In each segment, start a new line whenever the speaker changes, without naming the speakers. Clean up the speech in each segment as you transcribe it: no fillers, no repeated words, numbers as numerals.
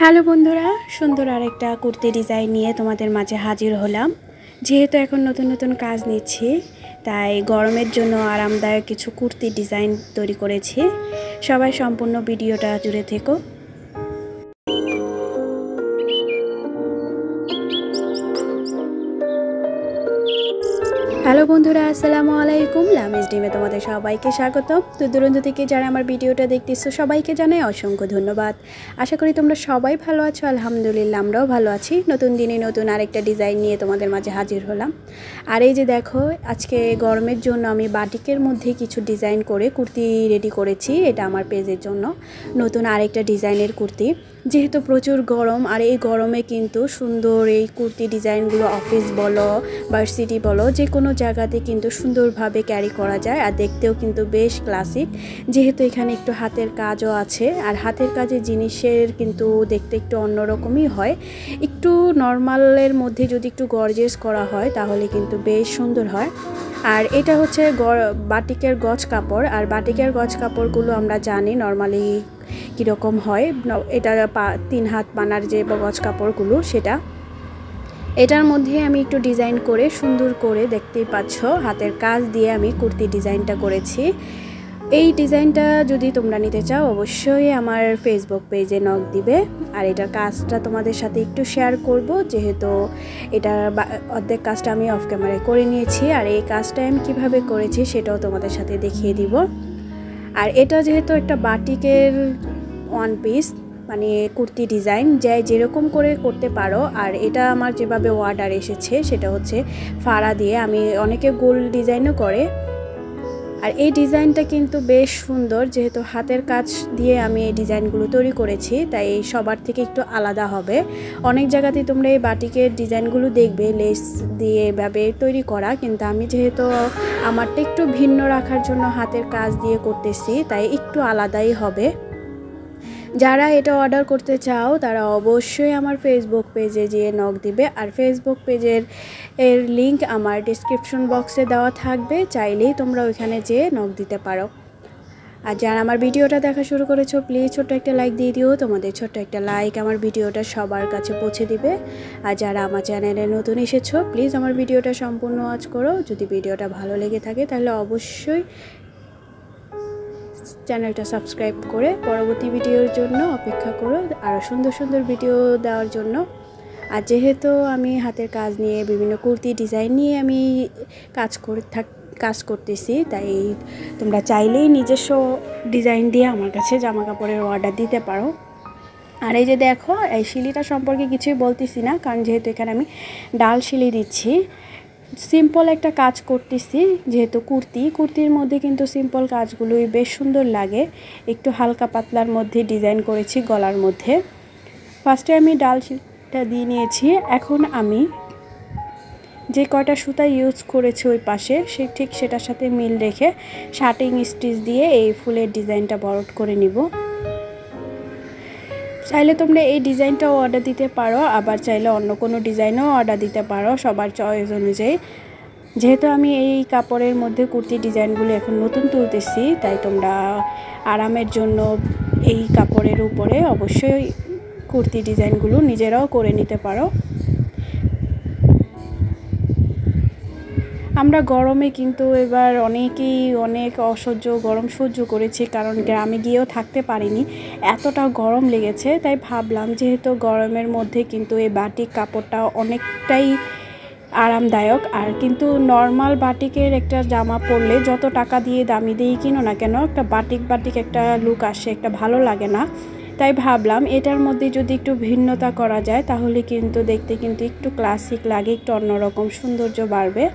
Hello বন্ধুরা, সুন্দর আরেকটা কুর্তি ডিজাইন নিয়ে তোমাদের মাঝে হাজির হলাম। যেহেতু এখন নতুন নতুন কাজ নিচ্ছি, তাই গরমের জন্য আরামদায়ক কিছু কুর্তি ডিজাইন তৈরি করেছি। সবাই সম্পূর্ণ ভিডিওটা জুড়ে থেকো। হ্যালো বন্ধুরা, আসসালামু আলাইকুম। লামিজ ডিমে তোমাদের সবাইকে স্বাগতম। দূরদূরান্ত থেকে যারা আমার ভিডিওটা দেখতেছো সবাইকে জানাই অসংখ্য ধন্যবাদ। আশা করি তোমরা সবাই ভালো আছো। আলহামদুলিল্লাহ, আমরাও ভালো আছি। নতুন দিনে নতুন আরেকটা ডিজাইন নিয়ে তোমাদের মাঝে হাজির হলাম। আর এই যে দেখো, আজকে গরমের জন্য আমি বাটিকের মধ্যে কিছু ডিজাইন করে কুর্তি রেডি করেছি। এটা আমার পেজের জন্য নতুন আরেকটা ডিজাইনের কুর্তি। যেহেতু প্রচুর গরম, আর এই গরমে কিন্তু সুন্দর এই কুর্তি ডিজাইনগুলো অফিস বলো, ভার্সিটি বলো, যে কোনো জায়গাতে কিন্তু সুন্দরভাবে ক্যারি করা যায়। আর দেখতেও কিন্তু বেশ ক্লাসিক। যেহেতু এখানে একটু হাতের কাজও আছে, আর হাতের কাজের জিনিসের কিন্তু দেখতে একটু অন্যরকমই হয়। একটু নর্মালের মধ্যে যদি একটু গর্জিয়াস করা হয় তাহলে কিন্তু বেশ সুন্দর হয়। আর এটা হচ্ছে বাটিকের গজ কাপড়। আর বাটিকের গজ কাপড়গুলো আমরা জানি নর্মালি কীরকম হয়। এটা 3 হাত পানার যে গজ কাপড়গুলো, সেটা এটার মধ্যে আমি একটু ডিজাইন করে সুন্দর করে দেখতেই পাচ্ছ হাতের কাজ দিয়ে আমি কুর্তি ডিজাইনটা করেছি। এই ডিজাইনটা যদি তোমরা নিতে চাও অবশ্যই আমার ফেসবুক পেজে নক দিবে। আর এটার কাজটা তোমাদের সাথে একটু শেয়ার করব, যেহেতু এটার অর্ধেক কাজটা আমি অফ ক্যামেরায় করে নিয়েছি। আর এই কাজটা আমি কীভাবে করেছি সেটাও তোমাদের সাথে দেখিয়ে দিব। আর এটা যেহেতু একটা বাটিকের ওয়ান পিস মানে কুর্তি ডিজাইন, যেরকম করে করতে পারো। আর এটা আমার যেভাবে অর্ডার এসেছে সেটা হচ্ছে ফাড়া দিয়ে, আমি অনেকে গোল ডিজাইনও করে। আর এই ডিজাইনটা কিন্তু বেশ সুন্দর, যেহেতু হাতের কাজ দিয়ে আমি এই ডিজাইনগুলো তৈরি করেছি, তাই সবার থেকে একটু আলাদা হবে। অনেক জায়গাতে তোমরা এই বাটিকের ডিজাইনগুলো দেখবে লেস দিয়ে এভাবে তৈরি করা, কিন্তু আমি যেহেতু আমারটা একটু ভিন্ন রাখার জন্য হাতের কাজ দিয়ে করতেছি, তাই একটু আলাদাই হবে। যারা এটা অর্ডার করতে চাও তারা অবশ্যই আমার ফেসবুক পেজে যেয়ে নক দিবে। আর ফেসবুক পেজের লিংক আমার ডেসক্রিপশন বক্সে দেওয়া থাকবে, চাইলেই তোমরা ওইখানে যেয়ে নক দিতে পারো। আর যারা আমার ভিডিওটা দেখা শুরু করেছো প্লিজ ছোট্ট একটা লাইক দিয়ে দিও। তোমাদের ছোট্ট একটা লাইক আমার ভিডিওটা সবার কাছে পৌঁছে দিবে। আর যারা আমার চ্যানেলে নতুন এসেছো প্লিজ আমার ভিডিওটা সম্পূর্ণ ওয়াচ করো। যদি ভিডিওটা ভালো লেগে থাকে তাহলে অবশ্যই চ্যানেলটা সাবস্ক্রাইব করে পরবর্তী ভিডিওর জন্য অপেক্ষা করো, আরও সুন্দর সুন্দর ভিডিও দেওয়ার জন্য। আর যেহেতু আমি হাতের কাজ নিয়ে বিভিন্ন কুর্তি ডিজাইন নিয়ে আমি কাজ করতেছি, তাই তোমরা চাইলেই নিজস্ব ডিজাইন দিয়ে আমার কাছে জামা কাপড়ের অর্ডার দিতে পারো। আর এই যে দেখো, এই শিলিটা সম্পর্কে কিছুই বলতেছি না, কারণ যেহেতু এখানে আমি ডাল শিলি দিচ্ছি। সিম্পল একটা কাজ করতেছি, যেহেতু কুর্তির মধ্যে কিন্তু সিম্পল কাজগুলোই বেশ সুন্দর লাগে। একটু হালকা পাতলার মধ্যে ডিজাইন করেছি গলার মধ্যে। ফার্স্টে আমি ডাল শিলটা দিয়ে নিয়েছি। এখন আমি যে কয়টা সুতা ইউজ করেছি ওই পাশে ঠিক সেটার সাথে মিল রেখে শার্টিং স্টিচ দিয়ে এই ফুলের ডিজাইনটা বরট করে নিব। চাইলে তোমরা এই ডিজাইনটাও অর্ডার দিতে পারো, আবার চাইলে অন্য কোনো ডিজাইনও অর্ডার দিতে পারো, সবার চয়েস অনুযায়ী। যেহেতু আমি এই কাপড়ের মধ্যে কুর্তি ডিজাইনগুলো এখন নতুন তুলতেছি, তাই তোমরা আরামের জন্য এই কাপড়ের উপরে অবশ্যই কুর্তি ডিজাইনগুলো নিজেরাও করে নিতে পারো। আমরা গরমে কিন্তু এবার অনেকেই অনেক অসহ্য গরম সহ্য করেছি, কারণ গ্রামে গিয়েও থাকতে পারিনি, এতটা গরম লেগেছে। তাই ভাবলাম যেহেতু গরমের মধ্যে কিন্তু এই বাটিক কাপড়টা অনেকটাই আরামদায়ক। আর কিন্তু নর্মাল বাটিকের একটা জামা পরলে যত টাকা দিয়ে দামি দিয়েই কিনো না কেন, একটা বাটিক একটা লুক আসে, একটা ভালো লাগে না। তাই ভাবলাম এটার মধ্যে যদি একটু ভিন্নতা করা যায় তাহলে কিন্তু দেখতে কিন্তু একটু ক্লাসিক লাগে, একটু অন্যরকম সৌন্দর্য বাড়বে।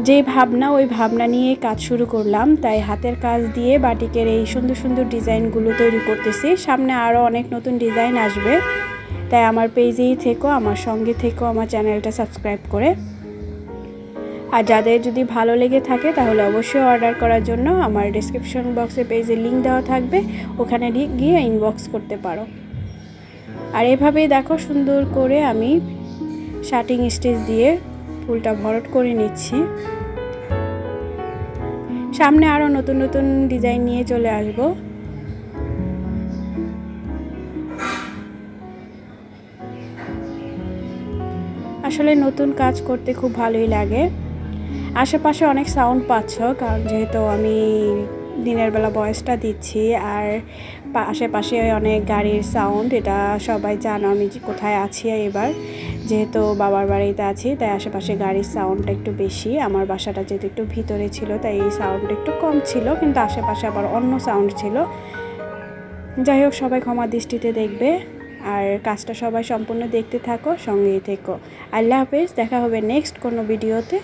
যে ভাবনা ওই ভাবনা নিয়ে কাজ শুরু করলাম। তাই হাতের কাজ দিয়ে বাটিকের এই সুন্দর সুন্দর ডিজাইনগুলো তৈরি করতেছি। সামনে আরও অনেক নতুন ডিজাইন আসবে, তাই আমার পেজেই থেকো, আমার সঙ্গে থেকো, আমার চ্যানেলটা সাবস্ক্রাইব করে। আর যাদের যদি ভালো লেগে থাকে তাহলে অবশ্যই অর্ডার করার জন্য আমার ডেসক্রিপশন বক্সে পেজের লিঙ্ক দেওয়া থাকবে, ওখানে গিয়ে ইনবক্স করতে পারো। আর এভাবেই দেখো সুন্দর করে আমি শার্টিং স্টিচ দিয়ে ফুলটা ভরট করে নিচ্ছি। সামনে আরও নতুন নতুন ডিজাইন নিয়ে চলে আসবো। আসলে নতুন কাজ করতে খুব ভালোই লাগে। আশেপাশে অনেক সাউন্ড পাচ্ছ, কারণ যেহেতু আমি দিনের বেলা ভয়েসটা দিচ্ছি আর আশেপাশে অনেক গাড়ির সাউন্ড, এটা সবাই জানো আমি কোথায় আছি এবার। যেহেতু বাবার বাড়িতে আছি তাই আশেপাশে গাড়ির সাউন্ডটা একটু বেশি। আমার বাসাটা যেহেতু একটু ভিতরে ছিল তাই এই সাউন্ডটা একটু কম ছিল, কিন্তু আশেপাশে আবার অন্য সাউন্ড ছিল। যাই হোক, সবাই ক্ষমা দৃষ্টিতে দেখবে আর কাজটা সবাই সম্পূর্ণ দেখতে থাকো, সঙ্গেই থেকো। আল্লাহ হাফেজ, দেখা হবে নেক্সট কোনো ভিডিওতে।